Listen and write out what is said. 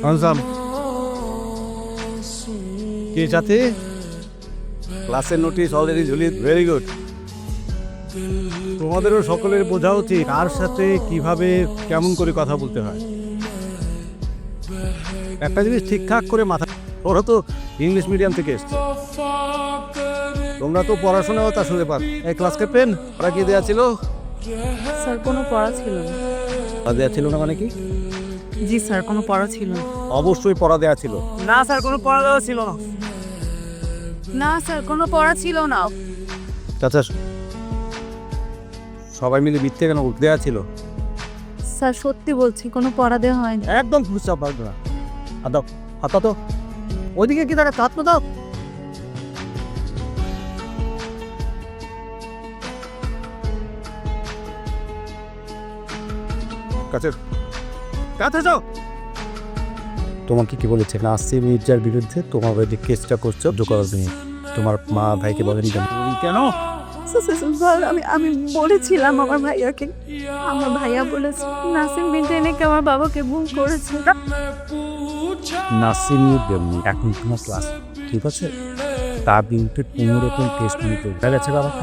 আনসাম কি চাতে ক্লাসের নোটিশ অলরেডি ঝুলিয়ে ভেরি গুড। তোমাদেরও সকলের বোঝা উচিত কার সাথে কিভাবে কেমন করে কথা বলতে হয়। একটা জিনিস ঠিকঠাক করে মাথা, ওরা তো ইংলিশ মিডিয়াম থেকে এসছে, তোমরা তো পড়াশোনাও তা শুনে পার। এই ক্লাস ক্যাপ্টেন ওরা কি দেওয়া ছিল? স্যার কোনো পড়া ছিল না। পড়া দেওয়া ছিল না মানে কি? জি স্যার কোনো পড়া ছিল না। অবশ্যই পড়া দেওয়া ছিল। না স্যার কোনো পড়া দেওয়া ছিল না। না স্যার কোনো পড়া ছিল না। চাচা সবাই মিলে মিথ্যে কেন দেওয়া ছিল? স্যার সত্যি বলছি কোনো পড়া দেওয়া হয়নি। একদম খুঁজতে পারবে না। দাও হাতা তো ওইদিকে কি তারা হাত দাও। কাছে কাছে যাও। তোমাকে কি বলেছে? নাসিম মির্জার বিরুদ্ধে তোমার যে কেসটা করছো যোগাযোগ নিয়ে তোমার মা ভাইকে বলেনি কেন? কেন? স্যার আমি বলেছিলাম আমার ভাইয়াকে, আমার ভাইয়া বলেছে নাসিম বিনতে নাকি আমার বাবাকে ভুল করেছে। নাসিম এখন তোমার ক্লাস ঠিক আছে, তার বিরুদ্ধে কোনো রকম টেস্ট নিতে গেছে বাবাকে।